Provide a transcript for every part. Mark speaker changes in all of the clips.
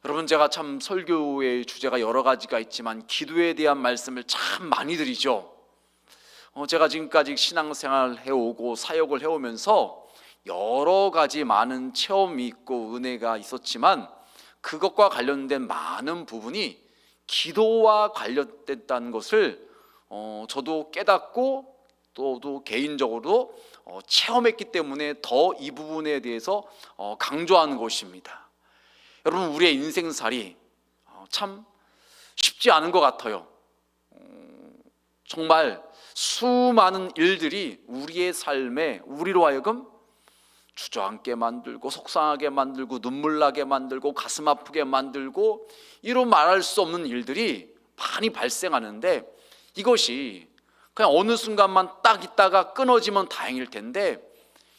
Speaker 1: 여러분, 제가 참 설교의 주제가 여러 가지가 있지만 기도에 대한 말씀을 참 많이 드리죠. 제가 지금까지 신앙생활을 해오고 사역을 해오면서 여러 가지 많은 체험이 있고 은혜가 있었지만 그것과 관련된 많은 부분이 기도와 관련됐다는 것을 저도 깨닫고 또 개인적으로 체험했기 때문에 더 이 부분에 대해서 강조하는 것입니다. 여러분, 우리의 인생살이 참 쉽지 않은 것 같아요. 정말 수많은 일들이 우리의 삶에 우리로 하여금 주저앉게 만들고 속상하게 만들고 눈물 나게 만들고 가슴 아프게 만들고 이로 말할 수 없는 일들이 많이 발생하는데, 이것이 그냥 어느 순간만 딱 있다가 끊어지면 다행일 텐데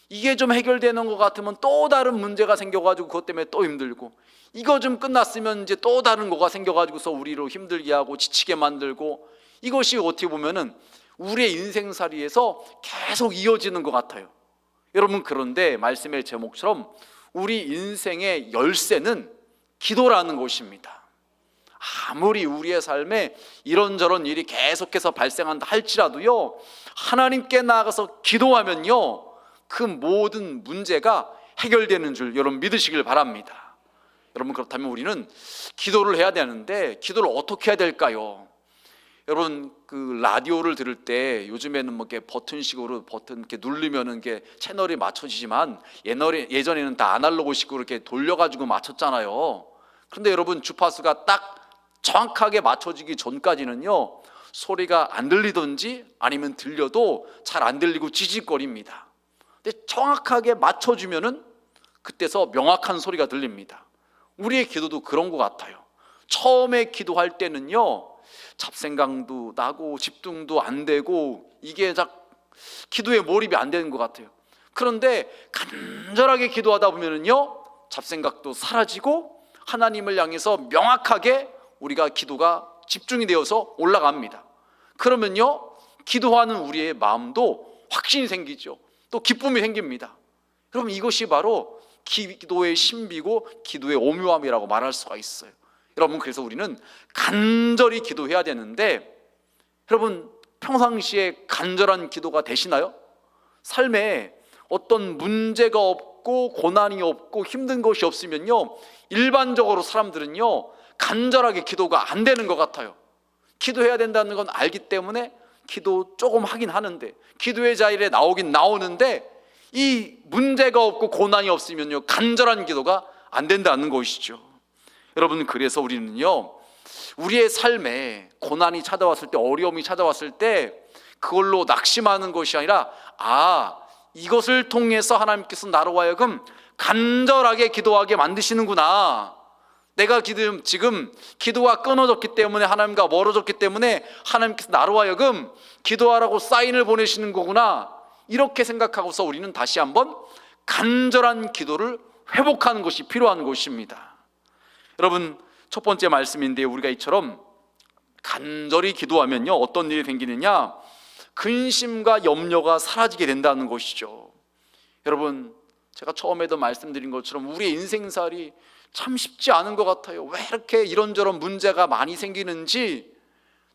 Speaker 1: 이게 좀 해결되는 것 같으면 또 다른 문제가 생겨가지고 그것 때문에 또 힘들고, 이거 좀 끝났으면 이제 또 다른 거가 생겨가지고서 우리로 힘들게 하고 지치게 만들고, 이것이 어떻게 보면은 우리의 인생살이에서 계속 이어지는 것 같아요. 여러분, 그런데 말씀의 제목처럼 우리 인생의 열쇠는 기도라는 것입니다. 아무리 우리의 삶에 이런저런 일이 계속해서 발생한다 할지라도요, 하나님께 나아가서 기도하면요 그 모든 문제가 해결되는 줄 여러분 믿으시길 바랍니다. 여러분, 그렇다면 우리는 기도를 해야 되는데 기도를 어떻게 해야 될까요? 여러분, 그 라디오를 들을 때 요즘에는 뭐 이렇게 버튼식으로 버튼 이렇게 누르면은 이게 채널이 맞춰지지만 예전에는 다 아날로그식으로 이렇게 돌려가지고 맞췄잖아요. 그런데 여러분, 주파수가 딱 정확하게 맞춰지기 전까지는요 소리가 안 들리든지 아니면 들려도 잘 안 들리고 찌직거립니다. 근데 정확하게 맞춰주면은 그때서 명확한 소리가 들립니다. 우리의 기도도 그런 것 같아요. 처음에 기도할 때는요 잡생각도 나고 집중도 안 되고 이게 기도에 몰입이 안 되는 것 같아요. 그런데 간절하게 기도하다 보면은요 잡생각도 사라지고 하나님을 향해서 명확하게 우리가 기도가 집중이 되어서 올라갑니다. 그러면요 기도하는 우리의 마음도 확신이 생기죠. 또 기쁨이 생깁니다. 그럼 이것이 바로 기도의 신비고 기도의 오묘함이라고 말할 수가 있어요. 여러분, 그래서 우리는 간절히 기도해야 되는데, 여러분 평상시에 간절한 기도가 되시나요? 삶에 어떤 문제가 없고 고난이 없고 힘든 것이 없으면요 일반적으로 사람들은요 간절하게 기도가 안 되는 것 같아요. 기도해야 된다는 건 알기 때문에 기도 조금 하긴 하는데, 기도의 자리에 나오긴 나오는데 이 문제가 없고 고난이 없으면요 간절한 기도가 안 된다는 것이죠. 여러분, 그래서 우리는요 우리의 삶에 고난이 찾아왔을 때, 어려움이 찾아왔을 때 그걸로 낙심하는 것이 아니라, 이것을 통해서 하나님께서 나로 하여금 간절하게 기도하게 만드시는구나. 내가 지금 기도가 끊어졌기 때문에, 하나님과 멀어졌기 때문에 하나님께서 나로 하여금 기도하라고 사인을 보내시는 거구나, 이렇게 생각하고서 우리는 다시 한번 간절한 기도를 회복하는 것이 필요한 것입니다. 여러분, 첫 번째 말씀인데, 우리가 이처럼 간절히 기도하면요 어떤 일이 생기느냐, 근심과 염려가 사라지게 된다는 것이죠. 여러분, 제가 처음에도 말씀드린 것처럼 우리의 인생살이 참 쉽지 않은 것 같아요. 왜 이렇게 이런저런 문제가 많이 생기는지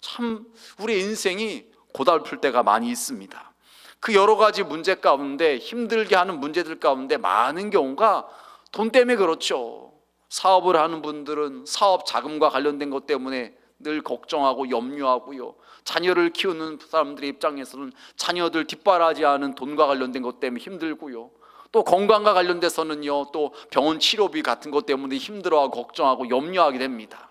Speaker 1: 참 우리의 인생이 고달플 때가 많이 있습니다. 그 여러 가지 문제 가운데, 힘들게 하는 문제들 가운데 많은 경우가 돈 때문에 그렇죠. 사업을 하는 분들은 사업 자금과 관련된 것 때문에 늘 걱정하고 염려하고요, 자녀를 키우는 사람들의 입장에서는 자녀들 뒷바라지하는 돈과 관련된 것 때문에 힘들고요, 또 건강과 관련돼서는요 또 병원 치료비 같은 것 때문에 힘들어하고 걱정하고 염려하게 됩니다.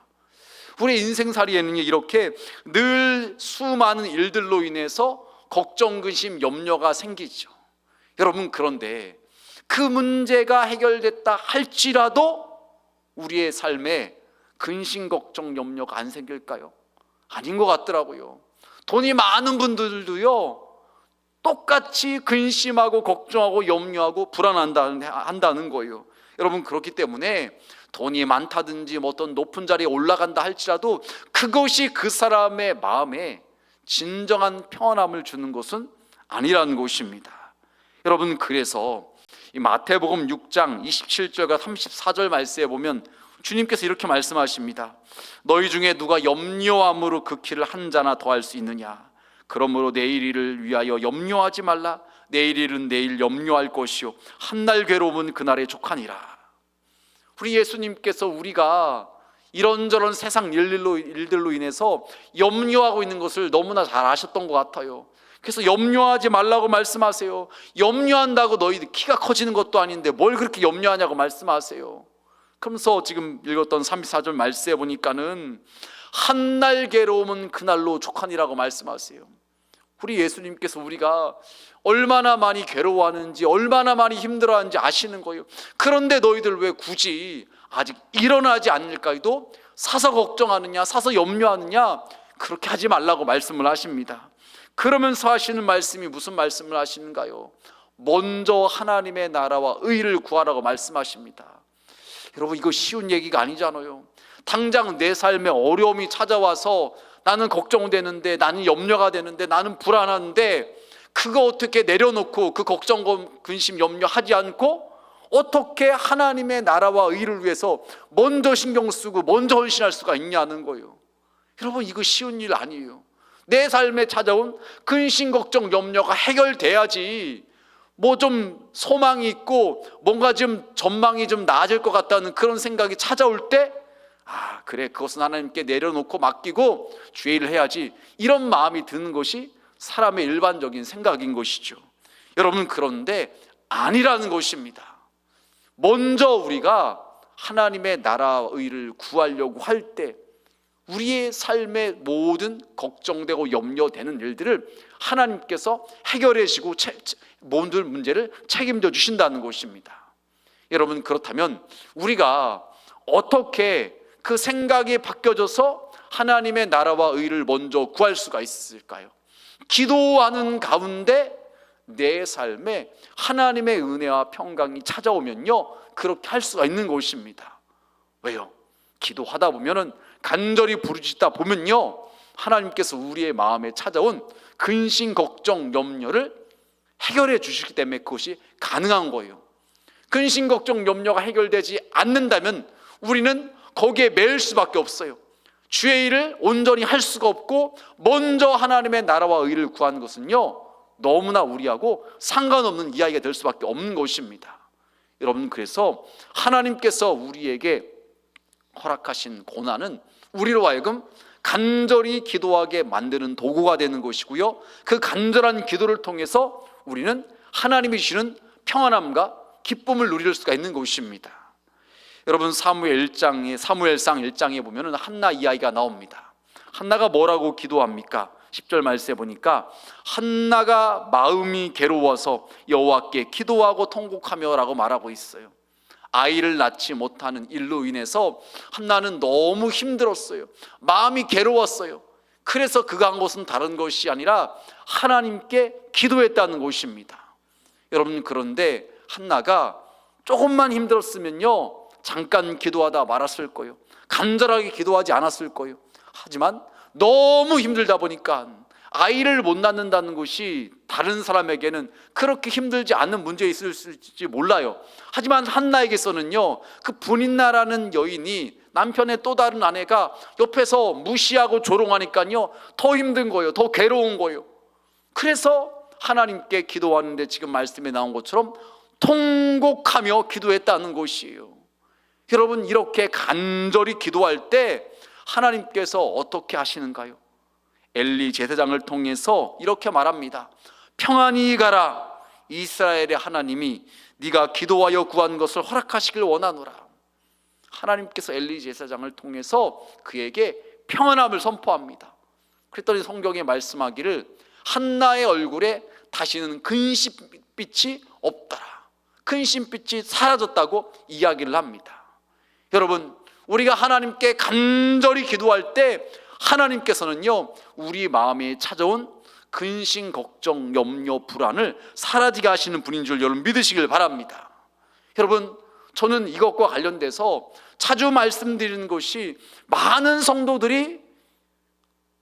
Speaker 1: 우리 인생살이에는 이렇게 늘 수많은 일들로 인해서 걱정, 근심, 염려가 생기죠. 여러분, 그런데 그 문제가 해결됐다 할지라도 우리의 삶에 근심, 걱정, 염려가 안 생길까요? 아닌 것 같더라고요. 돈이 많은 분들도요 똑같이 근심하고 걱정하고 염려하고 불안한다는 거예요. 여러분, 그렇기 때문에 돈이 많다든지 어떤 높은 자리에 올라간다 할지라도 그것이 그 사람의 마음에 진정한 평안함을 주는 것은 아니라는 것입니다. 여러분, 그래서 이 마태복음 6장 27절과 34절 말씀에 보면 주님께서 이렇게 말씀하십니다. 너희 중에 누가 염려함으로 그 키를 한 자나 더할 수 있느냐? 그러므로 내일 일을 위하여 염려하지 말라. 내일 일은 내일 염려할 것이요 한날 괴로움은 그날에 족하니라. 우리 예수님께서 우리가 이런저런 세상 일들로 인해서 염려하고 있는 것을 너무나 잘 아셨던 것 같아요. 그래서 염려하지 말라고 말씀하세요. 염려한다고 너희들 키가 커지는 것도 아닌데 뭘 그렇게 염려하냐고 말씀하세요. 그러면서 지금 읽었던 34절 말씀에 보니까는 한날 괴로움은 그날로 족하니라고 말씀하세요. 우리 예수님께서 우리가 얼마나 많이 괴로워하는지, 얼마나 많이 힘들어하는지 아시는 거예요. 그런데 너희들 왜 굳이 아직 일어나지 않을까도 사서 걱정하느냐, 사서 염려하느냐, 그렇게 하지 말라고 말씀을 하십니다. 그러면서 하시는 말씀이 무슨 말씀을 하시는가요? 먼저 하나님의 나라와 의를 구하라고 말씀하십니다. 여러분, 이거 쉬운 얘기가 아니잖아요. 당장 내 삶에 어려움이 찾아와서 나는 걱정되는데, 나는 염려가 되는데, 나는 불안한데, 그거 어떻게 내려놓고 그 걱정, 근심, 염려하지 않고 어떻게 하나님의 나라와 의를 위해서 먼저 신경 쓰고 먼저 헌신할 수가 있냐는 거예요. 여러분, 이거 쉬운 일 아니에요. 내 삶에 찾아온 근심, 걱정, 염려가 해결돼야지 뭐 좀 소망이 있고 뭔가 좀 전망이 좀 나아질 것 같다는 그런 생각이 찾아올 때, 아, 그래, 그것은 하나님께 내려놓고 맡기고 주의 일을 해야지, 이런 마음이 드는 것이 사람의 일반적인 생각인 것이죠. 여러분, 그런데 아니라는 것입니다. 먼저 우리가 하나님의 나라와 의를 구하려고 할 때 우리의 삶의 모든 걱정되고 염려되는 일들을 하나님께서 해결해 주시고 모든 문제를 책임져 주신다는 것입니다. 여러분, 그렇다면 우리가 어떻게 그 생각이 바뀌어져서 하나님의 나라와 의를 먼저 구할 수가 있을까요? 기도하는 가운데 내 삶에 하나님의 은혜와 평강이 찾아오면요, 그렇게 할 수가 있는 것입니다. 왜요? 기도하다 보면은, 간절히 부르짖다 보면요, 하나님께서 우리의 마음에 찾아온 근심, 걱정, 염려를 해결해 주시기 때문에 그것이 가능한 거예요. 근심, 걱정, 염려가 해결되지 않는다면 우리는 거기에 매일 수밖에 없어요. 주의 일을 온전히 할 수가 없고 먼저 하나님의 나라와 의를 구하는 것은요, 너무나 우리하고 상관없는 이야기가 될 수밖에 없는 것입니다. 여러분, 그래서 하나님께서 우리에게 허락하신 고난은 우리로 하여금 간절히 기도하게 만드는 도구가 되는 것이고요, 그 간절한 기도를 통해서 우리는 하나님이 주시는 평안함과 기쁨을 누릴 수가 있는 것입니다. 여러분, 사무엘상 1장에 보면 한나 이야기가 나옵니다. 한나가 뭐라고 기도합니까? 10절 말씀에 보니까 한나가 마음이 괴로워서 여호와께 기도하고 통곡하며 라고 말하고 있어요. 아이를 낳지 못하는 일로 인해서 한나는 너무 힘들었어요. 마음이 괴로웠어요. 그래서 그가 한 것은 다른 것이 아니라 하나님께 기도했다는 것입니다. 여러분, 그런데 한나가 조금만 힘들었으면요, 잠깐 기도하다 말았을 거예요. 간절하게 기도하지 않았을 거예요. 하지만 너무 힘들다 보니까 아이를 못 낳는다는 것이 다른 사람에게는 그렇게 힘들지 않은 문제가 있을지 몰라요. 하지만 한나에게서는요, 그 분인나라는 여인이, 남편의 또 다른 아내가 옆에서 무시하고 조롱하니까요, 더 힘든 거예요. 더 괴로운 거예요. 그래서 하나님께 기도하는데 지금 말씀에 나온 것처럼 통곡하며 기도했다는 것이에요. 여러분, 이렇게 간절히 기도할 때 하나님께서 어떻게 하시는가요? 엘리 제사장을 통해서 이렇게 말합니다. 평안히 가라. 이스라엘의 하나님이 네가 기도하여 구한 것을 허락하시길 원하노라. 하나님께서 엘리 제사장을 통해서 그에게 평안함을 선포합니다. 그랬더니 성경에 말씀하기를 한나의 얼굴에 다시는 근심빛이 없더라. 근심빛이 사라졌다고 이야기를 합니다. 여러분, 우리가 하나님께 간절히 기도할 때 하나님께서는요, 우리 마음에 찾아온 근심, 걱정, 염려, 불안을 사라지게 하시는 분인 줄 여러분 믿으시길 바랍니다. 여러분, 저는 이것과 관련돼서 자주 말씀드리는 것이, 많은 성도들이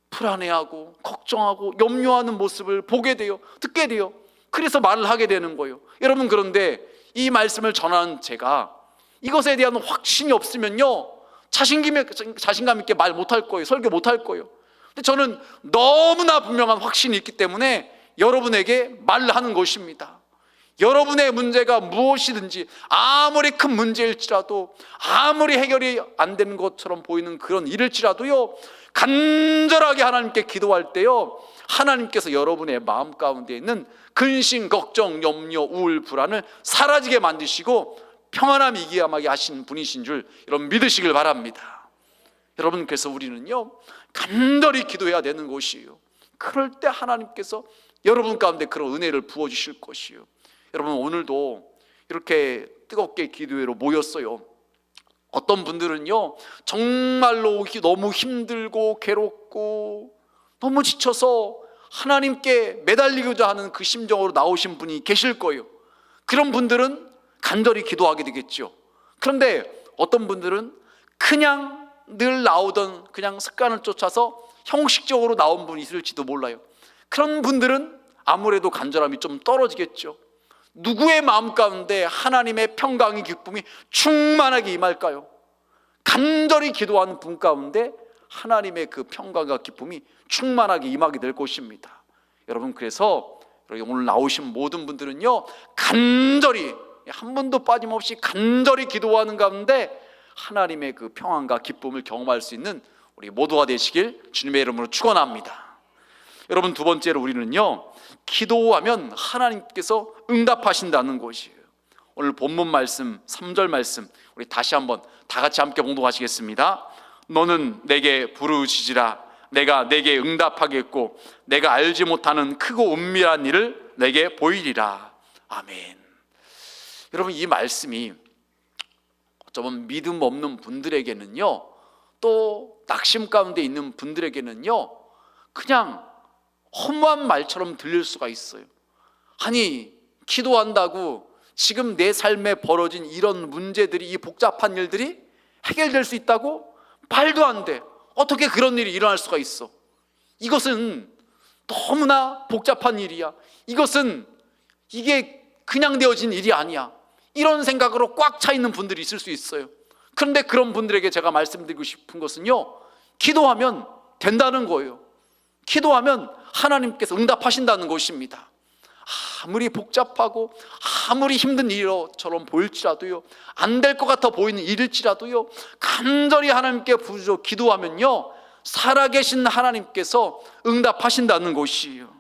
Speaker 1: 불안해하고 걱정하고 염려하는 모습을 보게 돼요. 듣게 돼요. 그래서 말을 하게 되는 거예요. 여러분, 그런데 이 말씀을 전하는 제가 이것에 대한 확신이 없으면요, 자신감 있게 말 못할 거예요. 설교 못할 거예요. 근데 저는 너무나 분명한 확신이 있기 때문에 여러분에게 말하는 것입니다. 여러분의 문제가 무엇이든지, 아무리 큰 문제일지라도, 아무리 해결이 안 되는 것처럼 보이는 그런 일일지라도요, 간절하게 하나님께 기도할 때요, 하나님께서 여러분의 마음 가운데 있는 근심, 걱정, 염려, 우울, 불안을 사라지게 만드시고 평안함 이기함하게 하신 분이신 줄 여러분 믿으시길 바랍니다. 여러분, 그래서 우리는요, 간절히 기도해야 되는 것이에요. 그럴 때 하나님께서 여러분 가운데 그런 은혜를 부어주실 것이에요. 여러분, 오늘도 이렇게 뜨겁게 기도회로 모였어요. 어떤 분들은요, 정말로 너무 힘들고 괴롭고 너무 지쳐서 하나님께 매달리고자 하는 그 심정으로 나오신 분이 계실 거예요. 그런 분들은 간절히 기도하게 되겠죠. 그런데 어떤 분들은 그냥 늘 나오던 그냥 습관을 쫓아서 형식적으로 나온 분이 있을지도 몰라요. 그런 분들은 아무래도 간절함이 좀 떨어지겠죠. 누구의 마음 가운데 하나님의 평강이, 기쁨이 충만하게 임할까요? 간절히 기도하는 분 가운데 하나님의 그 평강과 기쁨이 충만하게 임하게 될 것입니다. 여러분, 그래서 오늘 나오신 모든 분들은요, 간절히, 한 번도 빠짐없이 간절히 기도하는 가운데 하나님의 그 평안과 기쁨을 경험할 수 있는 우리 모두가 되시길 주님의 이름으로 축원합니다. 여러분, 두 번째로 우리는요, 기도하면 하나님께서 응답하신다는 것이에요. 오늘 본문 말씀 3절 말씀 우리 다시 한번 다 같이 함께 봉독하시겠습니다. 너는 내게 부르짖으라. 내가 내게 응답하겠고 내가 알지 못하는 크고 은밀한 일을 내게 보이리라. 아멘. 여러분, 이 말씀이 어쩌면 믿음 없는 분들에게는요, 또 낙심 가운데 있는 분들에게는요, 그냥 허무한 말처럼 들릴 수가 있어요. 아니, 기도한다고 지금 내 삶에 벌어진 이런 문제들이, 이 복잡한 일들이 해결될 수 있다고? 말도 안 돼. 어떻게 그런 일이 일어날 수가 있어? 이것은 너무나 복잡한 일이야. 이게 그냥 되어진 일이 아니야. 이런 생각으로 꽉 차 있는 분들이 있을 수 있어요. 그런데 그런 분들에게 제가 말씀드리고 싶은 것은요, 기도하면 된다는 거예요. 기도하면 하나님께서 응답하신다는 것입니다. 아무리 복잡하고 아무리 힘든 일처럼 보일지라도요, 안 될 것 같아 보이는 일일지라도요, 간절히 하나님께 부르짖어 기도하면요, 살아계신 하나님께서 응답하신다는 것이에요.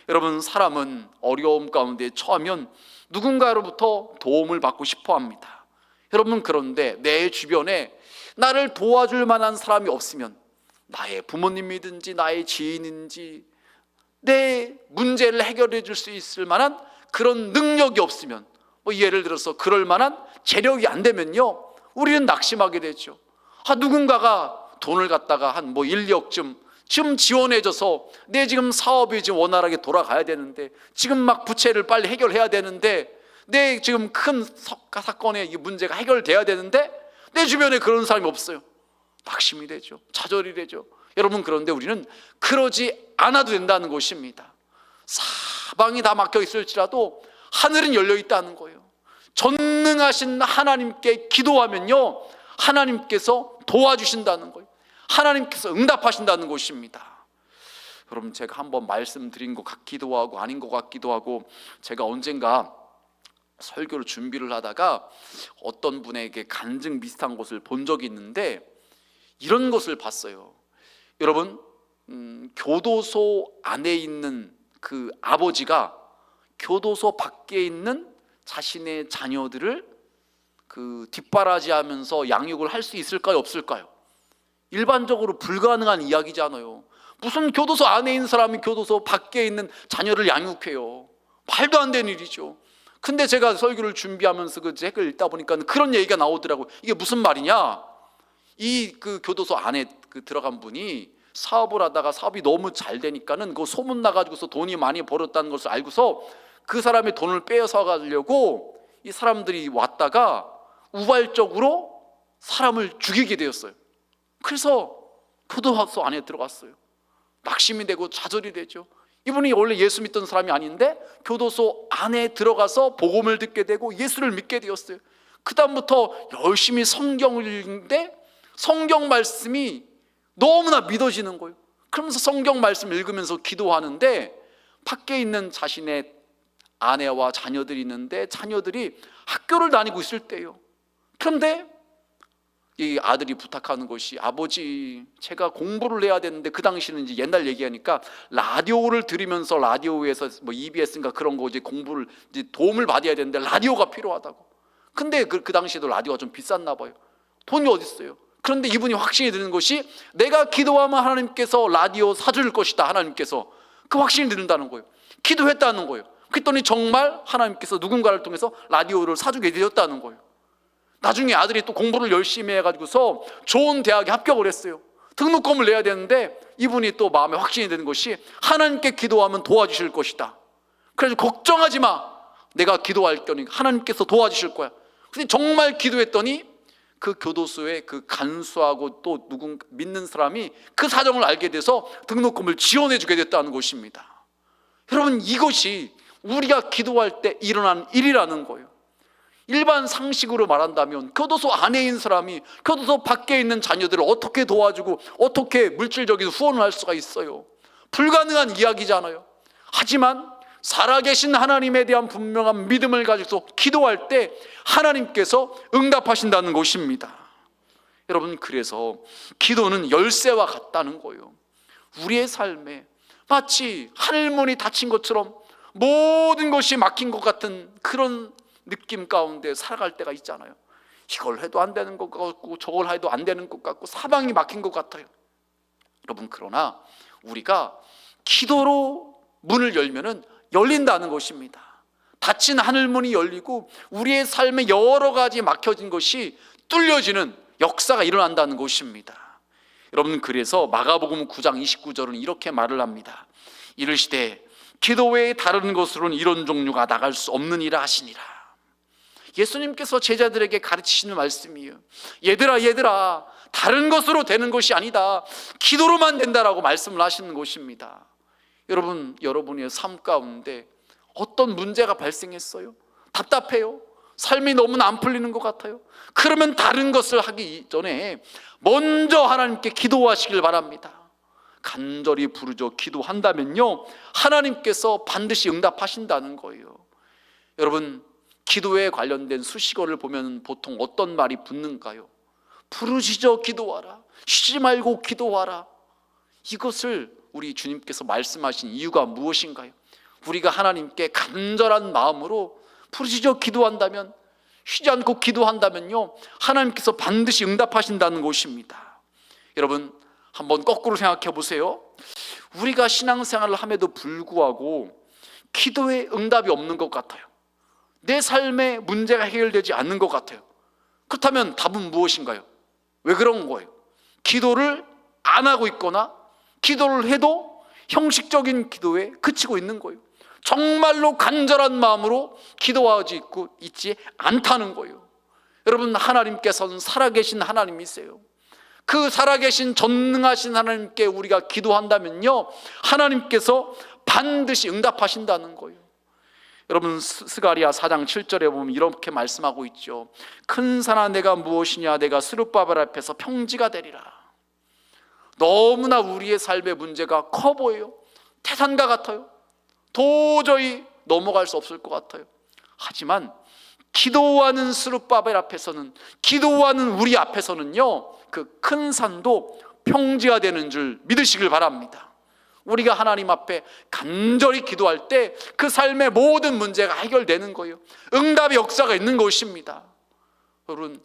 Speaker 1: 여러분, 사람은 어려움 가운데 처하면 누군가로부터 도움을 받고 싶어 합니다. 여러분, 그런데 내 주변에 나를 도와줄 만한 사람이 없으면, 나의 부모님이든지 나의 지인인지 내 문제를 해결해 줄 수 있을 만한 그런 능력이 없으면, 예를 들어서 그럴 만한 재력이 안 되면요, 우리는 낙심하게 되죠. 누군가가 돈을 갖다가 한 1, 2억쯤 지금 지원해줘서 내 지금 사업이 지금 원활하게 돌아가야 되는데, 지금 막 부채를 빨리 해결해야 되는데, 내 지금 큰 사건의 이 문제가 해결돼야 되는데 내 주변에 그런 사람이 없어요. 낙심이 되죠. 좌절이 되죠. 여러분, 그런데 우리는 그러지 않아도 된다는 것입니다. 사방이 다 막혀 있을지라도 하늘은 열려 있다는 거예요. 전능하신 하나님께 기도하면요, 하나님께서 도와주신다는 거예요. 하나님께서 응답하신다는 것입니다. 여러분, 제가 한번 말씀드린 것 같기도 하고 아닌 것 같기도 하고, 제가 언젠가 설교를 준비를 하다가 어떤 분에게 간증 비슷한 것을 본 적이 있는데, 이런 것을 봤어요. 여러분, 교도소 안에 있는 그 아버지가 교도소 밖에 있는 자신의 자녀들을 뒷바라지하면서 양육을 할 수 있을까요, 없을까요? 일반적으로 불가능한 이야기잖아요. 무슨 교도소 안에 있는 사람이 교도소 밖에 있는 자녀를 양육해요? 말도 안 되는 일이죠. 근데 제가 설교를 준비하면서 그 책을 읽다 보니까 그런 얘기가 나오더라고요. 이게 무슨 말이냐? 그 교도소 안에 들어간 분이 사업을 하다가 사업이 너무 잘 되니까는 그 소문 나가지고서 돈이 많이 벌었다는 것을 알고서 그 사람의 돈을 빼앗아 가려고 이 사람들이 왔다가 우발적으로 사람을 죽이게 되었어요. 그래서 교도소 안에 들어갔어요. 낙심이 되고 좌절이 되죠. 이분이 원래 예수 믿던 사람이 아닌데 교도소 안에 들어가서 복음을 듣게 되고 예수를 믿게 되었어요. 그 다음부터 열심히 성경을 읽는데 성경 말씀이 너무나 믿어지는 거예요. 그러면서 성경 말씀 읽으면서 기도하는데 밖에 있는 자신의 아내와 자녀들이 있는데 자녀들이 학교를 다니고 있을 때예요. 그런데 이 아들이 부탁하는 것이, 아버지, 제가 공부를 해야 되는데, 그 당시는 이제 옛날 얘기하니까 라디오를 들으면서 라디오에서 뭐 EBS인가 그런 거 이제 공부를 이제 도움을 받아야 되는데 라디오가 필요하다고. 근데 그 당시에도 라디오가 좀 비쌌나 봐요. 돈이 어디 있어요? 그런데 이분이 확신이 드는 것이, 내가 기도하면 하나님께서 라디오 사줄 것이다. 하나님께서 그 확신이 드는다는 거예요. 기도했다는 거예요. 그랬더니 정말 하나님께서 누군가를 통해서 라디오를 사주게 되었다는 거예요. 나중에 아들이 또 공부를 열심히 해가지고서 좋은 대학에 합격을 했어요. 등록금을 내야 되는데 이분이 또 마음에 확신이 드는 것이, 하나님께 기도하면 도와주실 것이다. 그래서 걱정하지 마, 내가 기도할 거니까 하나님께서 도와주실 거야. 근데 정말 기도했더니 그 교도소에 그 간수하고 또 누군 믿는 사람이 그 사정을 알게 돼서 등록금을 지원해 주게 됐다는 것입니다. 여러분, 이것이 우리가 기도할 때 일어나는 일이라는 거예요. 일반 상식으로 말한다면 교도소 안에 있는 사람이 교도소 밖에 있는 자녀들을 어떻게 도와주고 어떻게 물질적인 후원을 할 수가 있어요? 불가능한 이야기잖아요. 하지만 살아계신 하나님에 대한 분명한 믿음을 가지고 기도할 때 하나님께서 응답하신다는 것입니다. 여러분, 그래서 기도는 열쇠와 같다는 거예요. 우리의 삶에 마치 하늘문이 닫힌 것처럼 모든 것이 막힌 것 같은 그런 느낌 가운데 살아갈 때가 있잖아요. 이걸 해도 안 되는 것 같고 저걸 해도 안 되는 것 같고 사방이 막힌 것 같아요. 여러분, 그러나 우리가 기도로 문을 열면은 열린다는 것입니다. 닫힌 하늘문이 열리고 우리의 삶에 여러 가지 막혀진 것이 뚫려지는 역사가 일어난다는 것입니다. 여러분, 그래서 마가복음 9장 29절은 이렇게 말을 합니다. 이르시되 기도 외에 다른 것으로는 이런 종류가 나갈 수 없느니라 하시니라. 예수님께서 제자들에게 가르치시는 말씀이에요. 얘들아, 다른 것으로 되는 것이 아니다, 기도로만 된다라고 말씀을 하시는 것입니다. 여러분, 여러분의 삶 가운데 어떤 문제가 발생했어요? 답답해요? 삶이 너무나 안 풀리는 것 같아요? 그러면 다른 것을 하기 전에 먼저 하나님께 기도하시길 바랍니다. 간절히 부르짖어 기도한다면요, 하나님께서 반드시 응답하신다는 거예요. 여러분, 기도에 관련된 수식어를 보면 보통 어떤 말이 붙는가요? 부르짖어 기도하라, 쉬지 말고 기도하라. 이것을 우리 주님께서 말씀하신 이유가 무엇인가요? 우리가 하나님께 간절한 마음으로 부르짖어 기도한다면, 쉬지 않고 기도한다면요, 하나님께서 반드시 응답하신다는 것입니다. 여러분, 한번 거꾸로 생각해 보세요. 우리가 신앙생활을 함에도 불구하고 기도에 응답이 없는 것 같아요. 내 삶에 문제가 해결되지 않는 것 같아요. 그렇다면 답은 무엇인가요? 왜 그런 거예요? 기도를 안 하고 있거나 기도를 해도 형식적인 기도에 그치고 있는 거예요. 정말로 간절한 마음으로 기도하지 있지 않다는 거예요. 여러분, 하나님께서는 살아계신 하나님이세요. 그 살아계신 전능하신 하나님께 우리가 기도한다면요, 하나님께서 반드시 응답하신다는 거예요. 여러분, 스가랴 4장 7절에 보면 이렇게 말씀하고 있죠. 큰 산아 내가 무엇이냐, 내가 스룹바벨 앞에서 평지가 되리라. 너무나 우리의 삶의 문제가 커 보여요. 태산과 같아요. 도저히 넘어갈 수 없을 것 같아요. 하지만 기도하는 스룹바벨 앞에서는, 기도하는 우리 앞에서는요, 그 큰 산도 평지가 되는 줄 믿으시길 바랍니다. 우리가 하나님 앞에 간절히 기도할 때 그 삶의 모든 문제가 해결되는 거예요. 응답의 역사가 있는 것입니다. 여러분,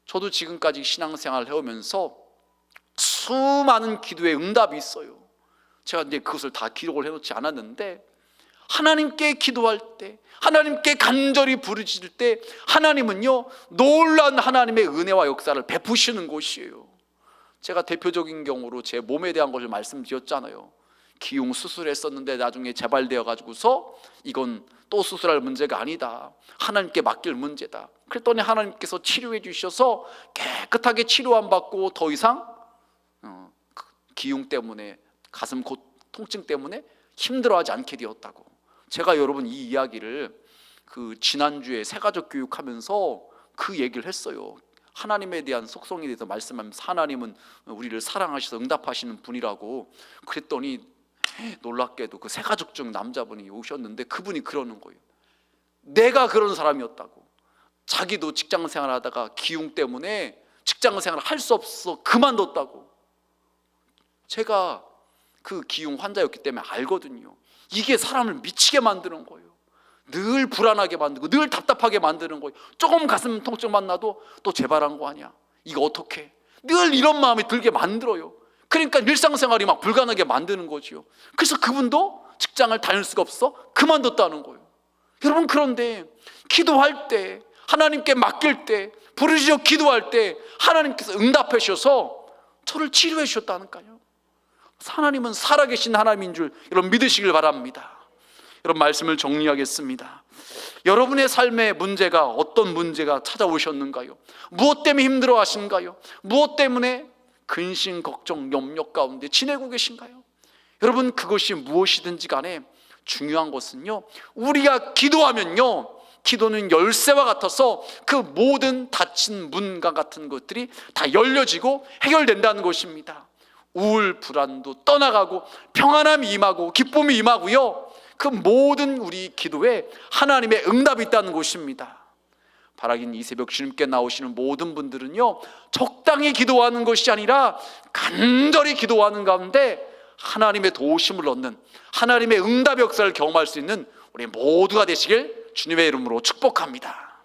Speaker 1: 저도 지금까지 신앙생활을 해오면서 수많은 기도의 응답이 있어요. 제가 이제 그것을 다 기록을 해놓지 않았는데, 하나님께 기도할 때, 하나님께 간절히 부르짖을 때 하나님은요, 놀라운 하나님의 은혜와 역사를 베푸시는 것이에요. 제가 대표적인 경우로 제 몸에 대한 것을 말씀드렸잖아요. 기흉 수술했었는데 나중에 재발되어 가지고서 이건 또 수술할 문제가 아니다, 하나님께 맡길 문제다. 그랬더니 하나님께서 치료해 주셔서 깨끗하게 치료 안 받고 더 이상 기흉 때문에, 가슴 통증 때문에 힘들어하지 않게 되었다고. 제가 여러분 이 이야기를 그 지난주에 새가족 교육하면서 그 얘기를 했어요. 하나님에 대한 속성에 대해서 말씀하면서 하나님은 우리를 사랑하셔서 응답하시는 분이라고 그랬더니 놀랍게도 그 새가족 중 남자분이 오셨는데 그분이 그러는 거예요. 내가 그런 사람이었다고. 자기도 직장생활 하다가 기흉 때문에 직장생활을 할 수 없어 그만뒀다고. 제가 그 기흉 환자였기 때문에 알거든요. 이게 사람을 미치게 만드는 거예요. 늘 불안하게 만들고 늘 답답하게 만드는 거예요. 조금 가슴 통증만 나도 또 재발한 거 아니야, 이거 어떡해, 늘 이런 마음이 들게 만들어요. 그러니까 일상생활이 막 불가능하게 만드는 거지요. 그래서 그분도 직장을 다닐 수가 없어 그만뒀다는 거예요. 여러분, 그런데 기도할 때, 하나님께 맡길 때, 부르짖어 기도할 때 하나님께서 응답해 주셔서 저를 치료해 주셨다니까요. 하나님은 살아계신 하나님인 줄 여러분 믿으시길 바랍니다. 여러분, 말씀을 정리하겠습니다. 여러분의 삶의 문제가 어떤 문제가 찾아오셨는가요? 무엇 때문에 힘들어 하신가요? 무엇 때문에 근심, 걱정, 염려 가운데 지내고 계신가요? 여러분, 그것이 무엇이든지 간에 중요한 것은요, 우리가 기도하면요, 기도는 열쇠와 같아서 그 모든 닫힌 문과 같은 것들이 다 열려지고 해결된다는 것입니다. 우울, 불안도 떠나가고 평안함이 임하고 기쁨이 임하고요, 그 모든 우리 기도에 하나님의 응답이 있다는 것입니다. 바라긴 이 새벽 주님께 나오시는 모든 분들은요, 적당히 기도하는 것이 아니라 간절히 기도하는 가운데 하나님의 도우심을 얻는, 하나님의 응답 역사를 경험할 수 있는 우리 모두가 되시길 주님의 이름으로 축복합니다.